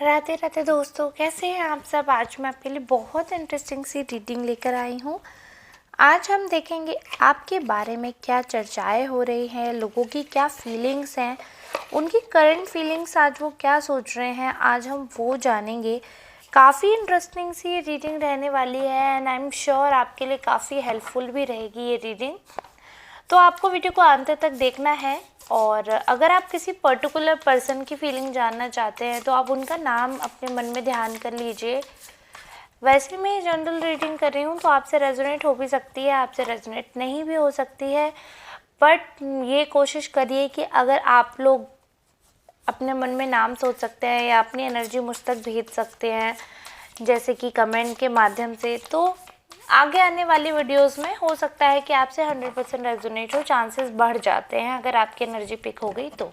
राधे राधे दोस्तों, कैसे हैं आप सब। आज मैं आपके लिए बहुत इंटरेस्टिंग सी रीडिंग लेकर आई हूँ। आज हम देखेंगे आपके बारे में क्या चर्चाएं हो रही हैं, लोगों की क्या फीलिंग्स हैं, उनकी करंट फीलिंग्स, आज वो क्या सोच रहे हैं, आज हम वो जानेंगे। काफ़ी इंटरेस्टिंग सी ये रीडिंग रहने वाली है एंड आई एम श्योर आपके लिए काफ़ी हेल्पफुल भी रहेगी ये रीडिंग। तो आपको वीडियो को अंत तक देखना है और अगर आप किसी पर्टिकुलर पर्सन की फीलिंग जानना चाहते हैं तो आप उनका नाम अपने मन में ध्यान कर लीजिए। वैसे मैं जनरल रीडिंग कर रही हूँ तो आपसे रेजोनेट हो भी सकती है, आपसे रेजोनेट नहीं भी हो सकती है, बट ये कोशिश करिए कि अगर आप लोग अपने मन में नाम सोच सकते हैं या अपनी एनर्जी मुझ तक भेज सकते हैं जैसे कि कमेंट के माध्यम से, तो आगे आने वाली वीडियोस में हो सकता है कि आपसे 100% रेजोनेट हो, चांसेस बढ़ जाते हैं अगर आपकी एनर्जी पिक हो गई तो।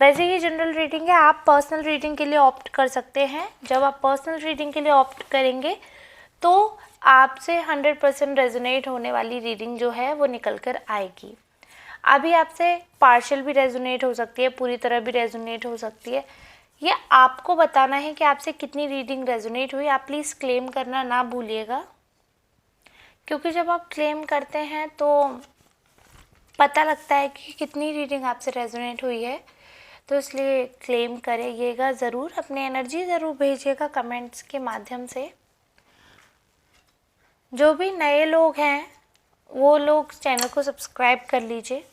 वैसे ये जनरल रीडिंग है, आप पर्सनल रीडिंग के लिए ऑप्ट कर सकते हैं। जब आप पर्सनल रीडिंग के लिए ऑप्ट करेंगे तो आपसे 100% रेजोनेट होने वाली रीडिंग जो है वो निकल कर आएगी। अभी आपसे पार्शियल भी रेजोनेट हो सकती है, पूरी तरह भी रेजोनेट हो सकती है। ये आपको बताना है कि आपसे कितनी रीडिंग रेजोनेट हुई। आप प्लीज़ क्लेम करना ना भूलिएगा, क्योंकि जब आप क्लेम करते हैं तो पता लगता है कि कितनी रीडिंग आपसे रेजोनेट हुई है। तो इसलिए क्लेम करिएगा ज़रूर, अपनी एनर्जी ज़रूर भेजिएगा कमेंट्स के माध्यम से। जो भी नए लोग हैं वो लोग चैनल को सब्सक्राइब कर लीजिए।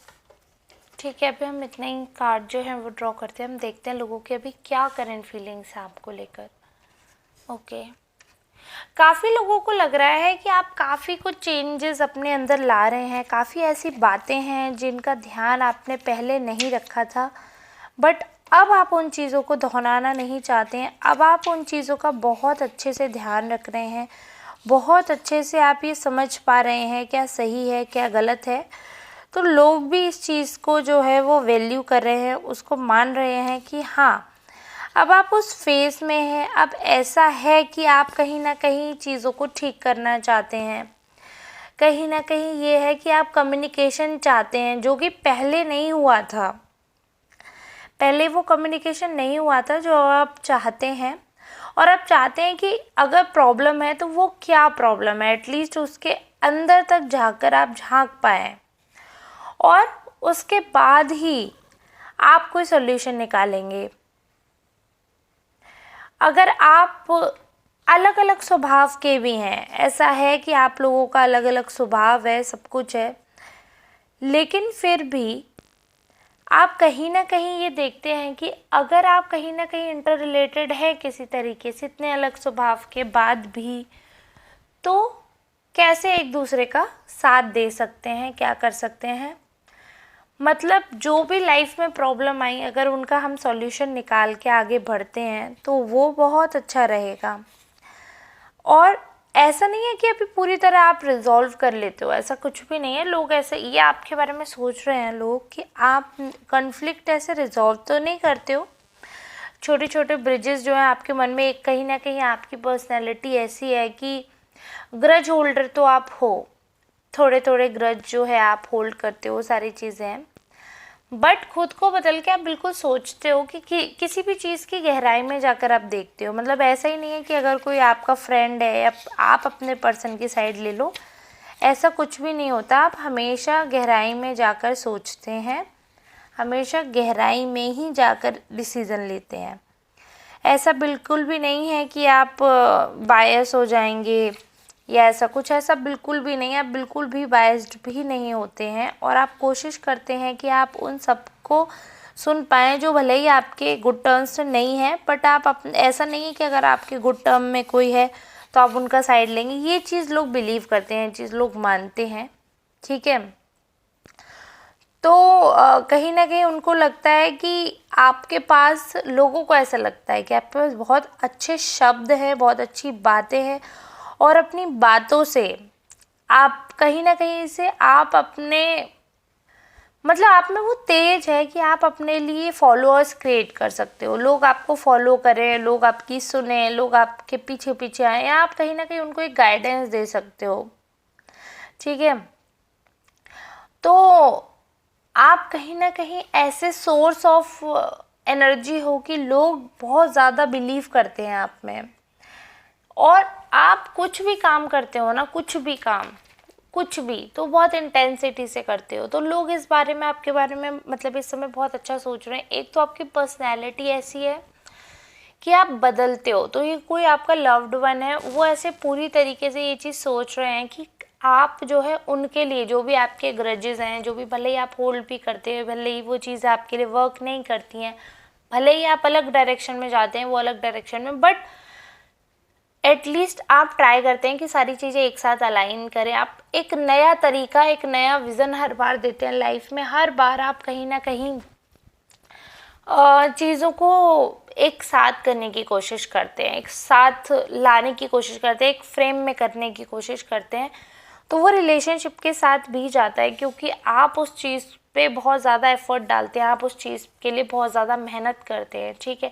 ठीक है, अभी हम इतने ही कार्ड जो हैं वो ड्रॉ करते हैं। हम देखते हैं लोगों की अभी क्या करंट फीलिंग्स है आपको लेकर। ओके, काफ़ी लोगों को लग रहा है कि आप काफ़ी कुछ चेंजेस अपने अंदर ला रहे हैं। काफ़ी ऐसी बातें हैं जिनका ध्यान आपने पहले नहीं रखा था, बट अब आप उन चीज़ों को दोहराना नहीं चाहते हैं। अब आप उन चीज़ों का बहुत अच्छे से ध्यान रख रहे हैं, बहुत अच्छे से आप ये समझ पा रहे हैं क्या सही है क्या गलत है। तो लोग भी इस चीज़ को जो है वो वैल्यू कर रहे हैं, उसको मान रहे हैं कि हाँ अब आप उस फेज़ में हैं। अब ऐसा है कि आप कहीं ना कहीं चीज़ों को ठीक करना चाहते हैं, कहीं ना कहीं ये है कि आप कम्युनिकेशन चाहते हैं जो कि पहले नहीं हुआ था। पहले वो कम्युनिकेशन नहीं हुआ था जो आप चाहते हैं, और आप चाहते हैं कि अगर प्रॉब्लम है तो वो क्या प्रॉब्लम है, एटलीस्ट उसके अंदर तक झांककर आप झांक पाएँ और उसके बाद ही आप कोई सोल्यूशन निकालेंगे। अगर आप अलग अलग स्वभाव के भी हैं, ऐसा है कि आप लोगों का अलग अलग स्वभाव है, सब कुछ है, लेकिन फिर भी आप कहीं ना कहीं ये देखते हैं कि अगर आप कहीं ना कहीं इंटर रिलेटेड है किसी तरीके से, इतने अलग स्वभाव के बाद भी, तो कैसे एक दूसरे का साथ दे सकते हैं, क्या कर सकते हैं। मतलब जो भी लाइफ में प्रॉब्लम आई, अगर उनका हम सॉल्यूशन निकाल के आगे बढ़ते हैं तो वो बहुत अच्छा रहेगा। और ऐसा नहीं है कि अभी पूरी तरह आप रिजॉल्व कर लेते हो, ऐसा कुछ भी नहीं है। लोग ऐसे ये आपके बारे में सोच रहे हैं लोग कि आप कॉन्फ्लिक्ट ऐसे रिजॉल्व तो नहीं करते हो। छोटे छोटे ब्रिजेस जो हैं आपके मन में, एक कहीं ना कहीं आपकी पर्सनैलिटी ऐसी है कि ग्रज होल्डर तो आप हो, थोड़े थोड़े ग्रज जो है आप होल्ड करते हो, सारी चीज़ें हैं, बट खुद को बदल के आप बिल्कुल सोचते हो कि किसी भी चीज़ की गहराई में जाकर आप देखते हो। मतलब ऐसा ही नहीं है कि अगर कोई आपका फ्रेंड है या आप अपने पर्सन की साइड ले लो, ऐसा कुछ भी नहीं होता। आप हमेशा गहराई में जाकर सोचते हैं, हमेशा गहराई में ही जाकर डिसीज़न लेते हैं। ऐसा बिल्कुल भी नहीं है कि आप बायस हो जाएंगे या ऐसा कुछ, ऐसा बिल्कुल भी नहीं है। आप बिल्कुल भी बायस्ड भी नहीं होते हैं और आप कोशिश करते हैं कि आप उन सबको सुन पाएँ जो भले ही आपके गुड टर्म्स से नहीं है, बट आप ऐसा नहीं है कि अगर आपके गुड टर्म में कोई है तो आप उनका साइड लेंगे। ये चीज़ लोग बिलीव करते हैं, चीज़ लोग मानते हैं, ठीक है। तो कहीं ना कहीं उनको लगता है कि आपके पास, लोगों को ऐसा लगता है कि आपके पास बहुत अच्छे शब्द हैं, बहुत अच्छी बातें हैं, और अपनी बातों से आप कहीं ना कहीं से आप अपने, मतलब आप में वो तेज है कि आप अपने लिए फॉलोअर्स क्रिएट कर सकते हो। लोग आपको फॉलो करें, लोग आपकी सुने, लोग आपके पीछे पीछे आए, या आप कहीं ना कहीं उनको एक गाइडेंस दे सकते हो, ठीक है। तो आप कहीं ना कहीं ऐसे सोर्स ऑफ एनर्जी हो कि लोग बहुत ज़्यादा बिलीव करते हैं आप में, और आप कुछ भी काम करते हो ना, कुछ भी काम, कुछ भी, तो बहुत इंटेंसिटी से करते हो, तो लोग इस बारे में, आपके बारे में मतलब इस समय बहुत अच्छा सोच रहे हैं। एक तो आपकी पर्सनैलिटी ऐसी है कि आप बदलते हो, तो ये कोई आपका लव्ड वन है, वो ऐसे पूरी तरीके से ये चीज़ सोच रहे हैं कि आप जो है उनके लिए, जो भी आपके ग्रजेस हैं, जो भी भले ही आप होल्ड भी करते हो, भले ही वो चीज़ें आपके लिए वर्क नहीं करती हैं, भले ही आप अलग डायरेक्शन में जाते हैं, वो अलग डायरेक्शन में, बट एटलीस्ट आप ट्राई करते हैं कि सारी चीज़ें एक साथ अलाइन करें। आप एक नया तरीका, एक नया विज़न हर बार देते हैं लाइफ में। हर बार आप कहीं ना कहीं चीज़ों को एक साथ करने की कोशिश करते हैं, एक साथ लाने की कोशिश करते हैं, एक फ्रेम में करने की कोशिश करते हैं। तो वो रिलेशनशिप के साथ भी जाता है, क्योंकि आप उस चीज़ पे बहुत ज़्यादा एफर्ट डालते हैं, आप उस चीज़ के लिए बहुत ज़्यादा मेहनत करते हैं, ठीक है।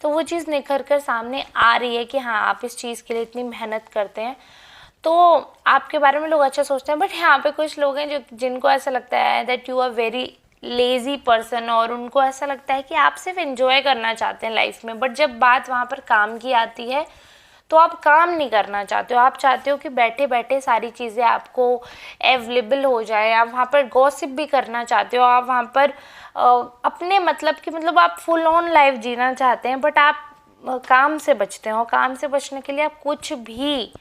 तो वो चीज़ निखर कर सामने आ रही है कि हाँ, आप इस चीज़ के लिए इतनी मेहनत करते हैं, तो आपके बारे में लोग अच्छा सोचते हैं। बट यहाँ पे कुछ लोग हैं जिनको ऐसा लगता है that you are very lazy person, और उनको ऐसा लगता है कि आप सिर्फ एंजॉय करना चाहते हैं लाइफ में, बट जब बात वहाँ पर काम की आती है तो आप काम नहीं करना चाहते हो। आप चाहते हो कि बैठे बैठे सारी चीज़ें आपको अवेलेबल हो जाए, आप वहाँ पर गॉसिप भी करना चाहते हो, आप वहाँ पर अपने मतलब कि मतलब आप फुल ऑन लाइफ जीना चाहते हैं, बट आप काम से बचते हो। काम से बचने के लिए आप कुछ भी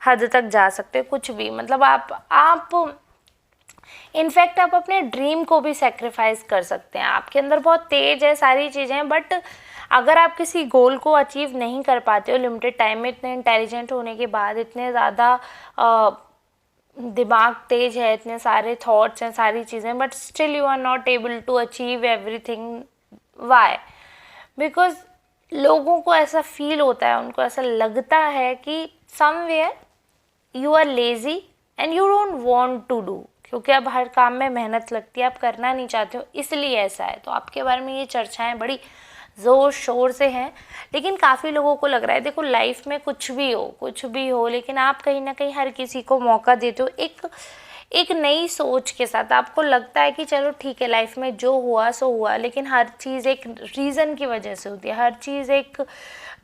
हद तक जा सकते हो, कुछ भी, मतलब आप इनफैक्ट आप अपने ड्रीम को भी सेक्रीफाइस कर सकते हैं। आपके अंदर बहुत तेज है, सारी चीज़ें हैं, बट अगर आप किसी गोल को अचीव नहीं कर पाते हो लिमिटेड टाइम में, इतने इंटेलिजेंट होने के बाद, इतने ज़्यादा दिमाग तेज है, इतने सारे थॉट्स हैं, सारी चीज़ें, but still you are not able to achieve everything. Why? Because लोगों को ऐसा फील होता है, उनको ऐसा लगता है कि somewhere you are lazy and you don't want to do, क्योंकि अब हर काम में मेहनत लगती है, आप करना नहीं चाहते हो, इसलिए ऐसा है। तो आपके बारे में ये चर्चाएं बड़ी ज़ोर शोर से हैं, लेकिन काफ़ी लोगों को लग रहा है, देखो लाइफ में कुछ भी हो, लेकिन आप कहीं ना कहीं हर किसी को मौका देते हो एक नई सोच के साथ। आपको लगता है कि चलो ठीक है, लाइफ में जो हुआ सो हुआ, लेकिन हर चीज़ एक रीज़न की वजह से होती है। हर चीज़ एक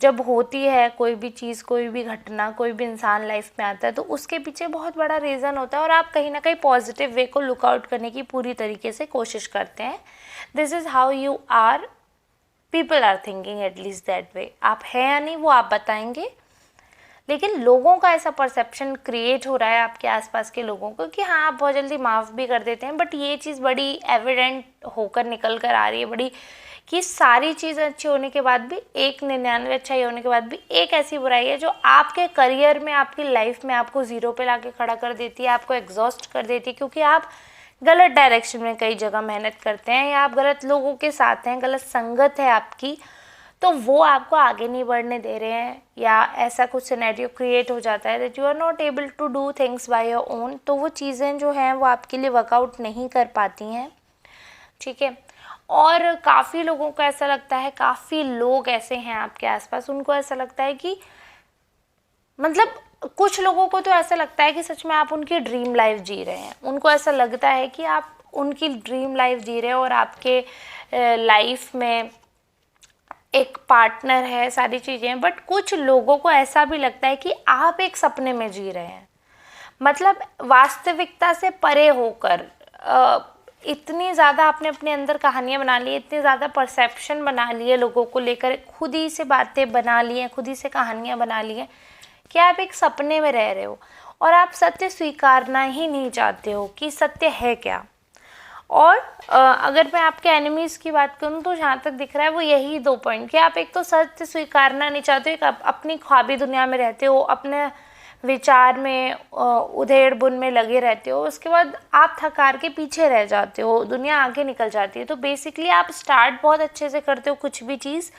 जब होती है, कोई भी चीज़, कोई भी घटना, कोई भी इंसान लाइफ में आता है, तो उसके पीछे बहुत बड़ा रीज़न होता है, और आप कहीं ना कहीं पॉजिटिव वे को लुक आउट करने की पूरी तरीके से कोशिश करते हैं। This is how you are, people are thinking at least that way. आप हैं या नहीं वो आप बताएंगे, लेकिन लोगों का ऐसा परसेप्शन क्रिएट हो रहा है आपके आसपास के लोगों को कि हाँ, आप बहुत जल्दी माफ़ भी कर देते हैं, बट ये चीज़ बड़ी एविडेंट होकर निकल कर आ रही है, बड़ी, कि सारी चीज़ें अच्छी होने के बाद भी, 199 अच्छाई होने के बाद भी एक ऐसी बुराई है जो आपके करियर में, आपकी लाइफ में आपको ज़ीरो पे लाके खड़ा कर देती है, आपको एग्जॉस्ट कर देती है, क्योंकि आप गलत डायरेक्शन में कई जगह मेहनत करते हैं, या आप गलत लोगों के साथ हैं, गलत संगत है आपकी, तो वो आपको आगे नहीं बढ़ने दे रहे हैं, या ऐसा कुछ सिनेरियो क्रिएट हो जाता है that you are not able to do things by your own. तो वो चीज़ें जो हैं वो आपके लिए वर्कआउट नहीं कर पाती हैं, ठीक है। और काफ़ी लोगों को ऐसा लगता है, काफ़ी लोग ऐसे हैं आपके आसपास, उनको ऐसा लगता है कि, मतलब कुछ लोगों को तो ऐसा लगता है कि सच में आप उनकी ड्रीम लाइफ जी रहे हैं। उनको ऐसा लगता है कि आप उनकी ड्रीम लाइफ जी रहे हैं, और आपके लाइफ में एक पार्टनर है, सारी चीज़ें हैं, बट कुछ लोगों को ऐसा भी लगता है कि आप एक सपने में जी रहे हैं, मतलब वास्तविकता से परे होकर। इतनी ज़्यादा आपने अपने अंदर कहानियाँ बना ली, इतनी ज़्यादा परसेप्शन बना ली है लोगों को लेकर, खुद ही से बातें बना ली हैं, खुद ही से कहानियाँ बना ली हैं कि आप एक सपने में रह रहे हो, और आप सत्य स्वीकारना ही नहीं चाहते हो कि सत्य है क्या। और अगर मैं आपके एनिमीज़ की बात करूँ तो जहाँ तक दिख रहा है वो यही 2 पॉइंट, कि आप एक तो सत्य स्वीकारना नहीं चाहते हो, एक अपनी ख्वाबी दुनिया में रहते हो, अपने विचार में उधेड़ बुन में लगे रहते हो, उसके बाद आप थकार के पीछे रह जाते हो, दुनिया आगे निकल जाती है। तो बेसिकली आप स्टार्ट बहुत अच्छे से करते हो, कुछ भी चीज़,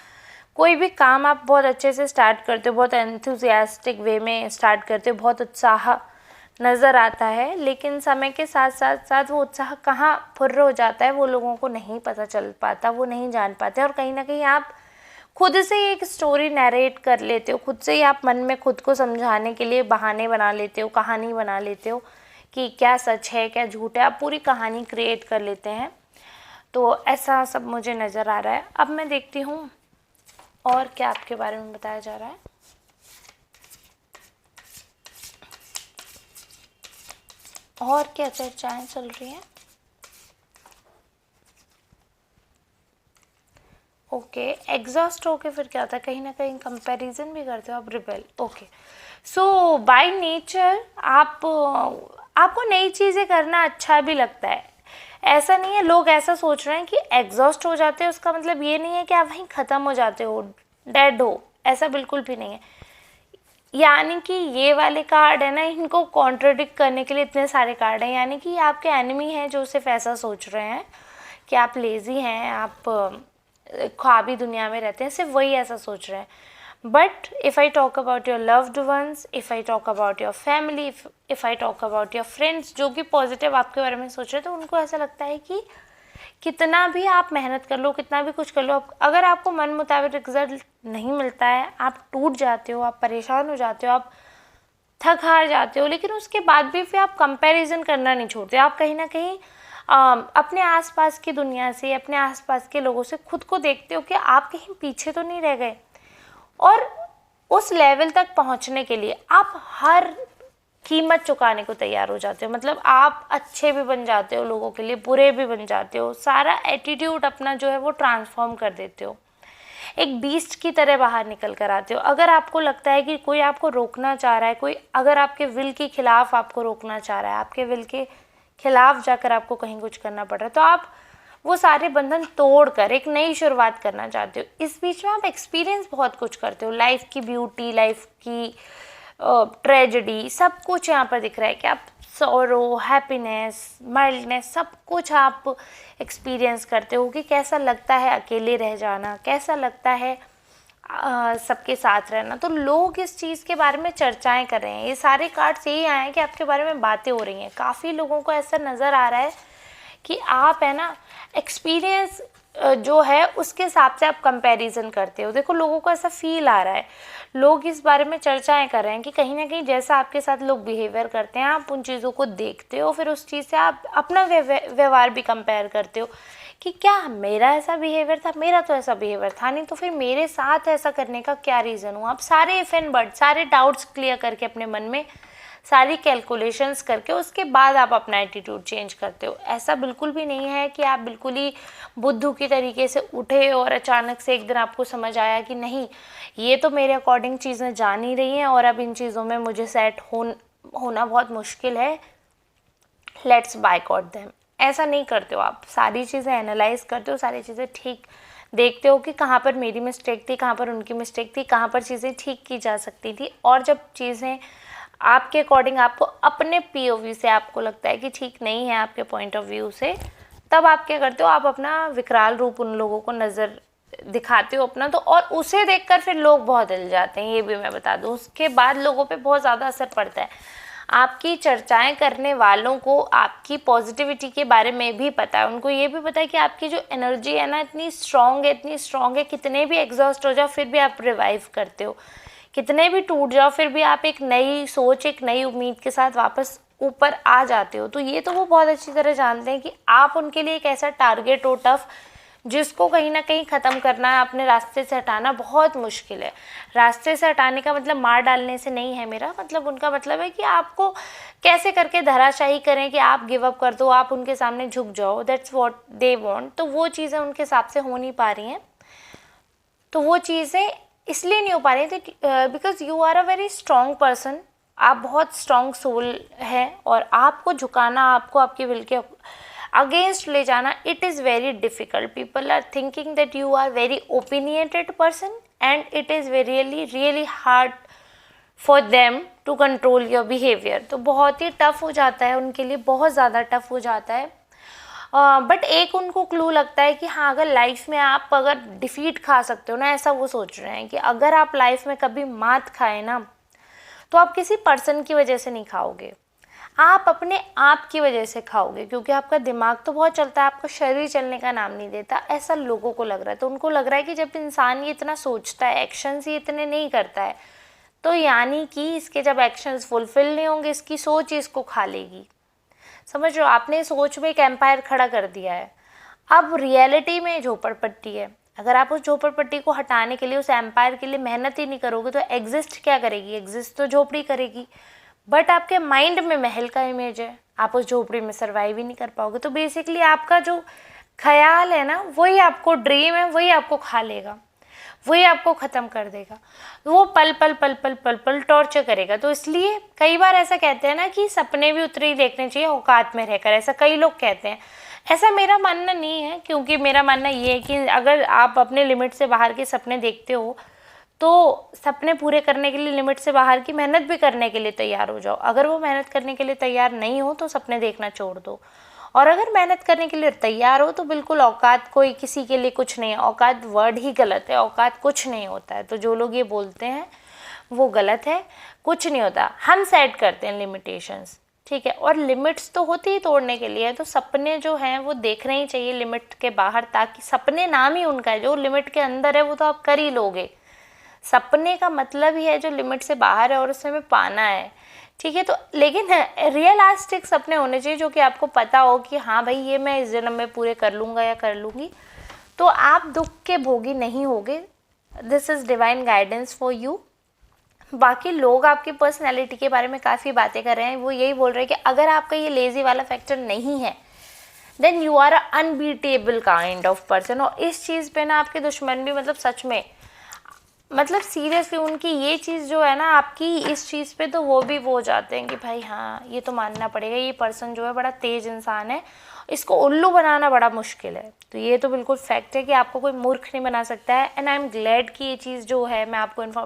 कोई भी काम आप बहुत अच्छे से स्टार्ट करते हो, बहुत एंथुजियास्टिक वे में स्टार्ट करते हो, बहुत उत्साह नज़र आता है, लेकिन समय के साथ साथ वो उत्साह कहाँ फुर्र हो जाता है वो लोगों को नहीं पता चल पाता, वो नहीं जान पाते, और कहीं ना कहीं आप खुद से ही एक स्टोरी नरेट कर लेते हो, खुद से ही आप मन में खुद को समझाने के लिए बहाने बना लेते हो, कहानी बना लेते हो कि क्या सच है क्या झूठ है, आप पूरी कहानी क्रिएट कर लेते हैं। तो ऐसा सब मुझे नज़र आ रहा है। अब मैं देखती हूँ और क्या आपके बारे में बताया जा रहा है। और क्या चर्चाएं चल रही हैं। ओके, एग्जॉस्ट होके फिर क्या होता है, कहीं ना कहीं कंपैरिजन भी करते हो आप, rebel. Okay, so by nature आपको नई चीज़ें करना अच्छा भी लगता है। ऐसा नहीं है, लोग ऐसा सोच रहे हैं कि एग्जॉस्ट हो जाते हैं उसका मतलब ये नहीं है कि आप वहीं ख़त्म हो जाते हो, डेड हो, ऐसा बिल्कुल भी नहीं है। यानी कि ये वाले कार्ड है ना, इनको कॉन्ट्रडिक्ट करने के लिए इतने सारे कार्ड हैं। यानी कि आपके एनिमी हैं जो सिर्फ ऐसा सोच रहे हैं कि आप लेज़ी हैं, आप ख्वाबी दुनिया में रहते हैं, सिर्फ वही ऐसा सोच रहे हैं। But if I talk about your loved ones, if I talk about your family, if I talk about your friends जो कि पॉजिटिव आपके बारे में सोच रहे हैं, तो उनको ऐसा लगता है कि कितना भी आप मेहनत कर लो, कितना भी कुछ कर लो, अगर आपको मन मुताबिक रिजल्ट नहीं मिलता है, आप टूट जाते हो, आप परेशान हो जाते हो, आप थक हार जाते हो, लेकिन उसके बाद भी फिर आप कंपैरिजन करना नहीं छोड़ते। आप कहीं ना कहीं अपने आसपास की दुनिया से, अपने आसपास के लोगों से खुद को देखते हो कि आप कहीं पीछे तो नहीं रह गए। और उस लेवल तक पहुंचने के लिए आप हर कीमत चुकाने को तैयार हो जाते हो। मतलब आप अच्छे भी बन जाते हो लोगों के लिए, बुरे भी बन जाते हो, सारा एटीट्यूड अपना जो है वो ट्रांसफॉर्म कर देते हो, एक बीस्ट की तरह बाहर निकल कर आते हो। अगर आपको लगता है कि कोई आपको रोकना चाह रहा है, कोई अगर आपके विल के खिलाफ आपको रोकना चाह रहा है, आपके विल के खिलाफ जाकर आपको कहीं कुछ करना पड़ रहा है, तो आप वो सारे बंधन तोड़कर एक नई शुरुआत करना चाहते हो। इस बीच में आप एक्सपीरियंस बहुत कुछ करते हो, लाइफ की ब्यूटी, लाइफ की ट्रेजेडी, सब कुछ यहाँ पर दिख रहा है कि आप सॉरो, हैप्पीनेस, माइल्डनेस, सब कुछ आप एक्सपीरियंस करते हो कि कैसा लगता है अकेले रह जाना, कैसा लगता है सबके साथ रहना। तो लोग इस चीज़ के बारे में चर्चाएं कर रहे हैं। ये सारे कार्ड्स यही आए हैं कि आपके बारे में बातें हो रही हैं। काफ़ी लोगों को ऐसा नज़र आ रहा है कि आप है ना एक्सपीरियंस जो है उसके हिसाब से आप कंपैरिजन करते हो। देखो, लोगों को ऐसा फील आ रहा है, लोग इस बारे में चर्चाएं कर रहे हैं कि कहीं ना कहीं जैसा आपके साथ लोग बिहेवियर करते हैं, आप उन चीज़ों को देखते हो, फिर उस चीज़ से आप अपना व्यवहार भी कंपेयर करते हो कि क्या मेरा ऐसा बिहेवियर था, मेरा तो ऐसा बिहेवियर था नहीं, तो फिर मेरे साथ ऐसा करने का क्या रीज़न हुआ। आप सारे इफ एंड बट, सारे डाउट्स क्लियर करके अपने मन में सारी कैलकुलेशंस करके उसके बाद आप अपना एटीट्यूड चेंज करते हो। ऐसा बिल्कुल भी नहीं है कि आप बिल्कुल ही बुद्धू की तरीके से उठे और अचानक से एक दिन आपको समझ आया कि नहीं, ये तो मेरे अकॉर्डिंग चीज़ें जा नहीं रही हैं और अब इन चीज़ों में मुझे सेट होना बहुत मुश्किल है, लेट्स बायकॉट देम। ऐसा नहीं करते हो आप, सारी चीज़ें एनालाइज करते हो, सारी चीज़ें ठीक देखते हो कि कहाँ पर मेरी मिस्टेक थी, कहाँ पर उनकी मिस्टेक थी, कहाँ पर चीज़ें ठीक की जा सकती थी। और जब चीज़ें आपके अकॉर्डिंग, आपको अपने पीओवी से आपको लगता है कि ठीक नहीं है आपके पॉइंट ऑफ व्यू से, तब आप क्या करते हो, आप अपना विकराल रूप उन लोगों को नज़र दिखाते हो अपना, तो और उसे देखकर फिर लोग बहुत हिल जाते हैं, ये भी मैं बता दूं। उसके बाद लोगों पे बहुत ज़्यादा असर पड़ता है। आपकी चर्चाएं करने वालों को आपकी पॉजिटिविटी के बारे में भी पता है, उनको ये भी पता है कि आपकी जो एनर्जी है ना इतनी स्ट्रांग है, इतनी स्ट्रांग है, कितने भी एग्जॉस्ट हो जाओ फिर भी आप रिवाइव करते हो, कितने भी टूट जाओ फिर भी आप एक नई सोच, एक नई उम्मीद के साथ वापस ऊपर आ जाते हो। तो ये तो वो बहुत अच्छी तरह जानते हैं कि आप उनके लिए एक ऐसा टारगेट हो टफ, जिसको कहीं ना कहीं ख़त्म करना है, अपने रास्ते से हटाना बहुत मुश्किल है। रास्ते से हटाने का मतलब मार डालने से नहीं है मेरा मतलब, उनका मतलब है कि आपको कैसे करके धराशायी करें कि आप गिव अप कर दो, आप उनके सामने झुक जाओ, दैट्स व्हाट दे वांट। तो वो चीज़ें उनके हिसाब से हो नहीं पा रही हैं। तो वो चीज़ें इसलिए नहीं हो पा रही थी because you are a very strong person, आप बहुत स्ट्रॉन्ग सोल है और आपको झुकाना, आपको आपके विल के अगेंस्ट ले जाना, it is very difficult. People are thinking that you are very opinionated person and it is very really hard for them to control your behaviour. तो बहुत ही टफ हो जाता है उनके लिए, बहुत ज़्यादा टफ हो जाता है। बट एक उनको क्लू लगता है कि हाँ, अगर लाइफ में आप अगर डिफीट खा सकते हो ना, ऐसा वो सोच रहे हैं कि अगर आप लाइफ में कभी मात खाए ना, तो आप किसी पर्सन की वजह से नहीं खाओगे, आप अपने आप की वजह से खाओगे, क्योंकि आपका दिमाग तो बहुत चलता है, आपका शरीर चलने का नाम नहीं देता, ऐसा लोगों को लग रहा है। तो उनको लग रहा है कि जब इंसान ये इतना सोचता है, एक्शंस ये इतने नहीं करता है, तो यानी कि इसके जब एक्शंस फुलफिल नहीं होंगे, इसकी सोच ही इसको खा लेगी। समझ रहे हो, आपने सोच में एक एम्पायर खड़ा कर दिया है। अब रियलिटी में झोपड़पट्टी है, अगर आप उस झोपड़पट्टी को हटाने के लिए, उस एम्पायर के लिए मेहनत ही नहीं करोगे तो एग्जिस्ट क्या करेगी? एग्जिस्ट तो झोपड़ी करेगी, बट आपके माइंड में महल का इमेज है, आप उस झोपड़ी में सर्वाइव ही नहीं कर पाओगे। तो बेसिकली आपका जो ख्याल है ना, वही आपको ड्रीम है, वही आपको खा लेगा, वही आपको ख़त्म कर देगा, वो पल पल पल पल पल पल टॉर्चर करेगा। तो इसलिए कई बार ऐसा कहते हैं ना कि सपने भी उतने ही देखने चाहिए औकात में रहकर, ऐसा कई लोग कहते हैं। ऐसा मेरा मानना नहीं है, क्योंकि मेरा मानना ये है कि अगर आप अपने लिमिट से बाहर के सपने देखते हो तो सपने पूरे करने के लिए लिमिट से बाहर की मेहनत भी करने के लिए तैयार हो जाओ। अगर वो मेहनत करने के लिए तैयार नहीं हो तो सपने देखना छोड़ दो, और अगर मेहनत करने के लिए तैयार हो तो बिल्कुल औकात कोई किसी के लिए कुछ नहीं है। औकात वर्ड ही गलत है, औकात कुछ नहीं होता है। तो जो लोग ये बोलते हैं वो गलत है, कुछ नहीं होता। हम सेट करते हैं लिमिटेशंस, ठीक है, और लिमिट्स तो होती ही तोड़ने के लिए है। तो सपने जो हैं वो देखने ही चाहिए लिमिट के बाहर, ताकि सपने नाम ही उनका है, जो लिमिट के अंदर है वो तो आप कर ही लोगे। सपने का मतलब ही है जो लिमिट से बाहर है और उसे हमें पाना है, ठीक है। तो लेकिन रियलिस्टिक सपने होने चाहिए जो कि आपको पता हो कि हाँ भाई ये मैं इस जन्म में पूरे कर लूँगा या कर लूँगी, तो आप दुख के भोगी नहीं होगे। This is divine guidance for you. बाकी लोग आपकी पर्सनैलिटी के बारे में काफ़ी बातें कर रहे हैं, वो यही बोल रहे हैं कि अगर आपका ये लेज़ी वाला फैक्टर नहीं है then you are a unbeatable kind of person. और इस चीज़ पे ना आपके दुश्मन भी मतलब सच में, मतलब सीरियसली उनकी ये चीज़ जो है ना आपकी इस चीज़ पे, तो वो भी वो हो जाते हैं कि भाई हाँ ये तो मानना पड़ेगा, ये पर्सन जो है बड़ा तेज़ इंसान है, इसको उल्लू बनाना बड़ा मुश्किल है। तो ये तो बिल्कुल फैक्ट है कि आपको कोई मूर्ख नहीं बना सकता है। एंड आई एम ग्लैड कि ये चीज़ जो है मैं आपको इन्फॉर्मेशन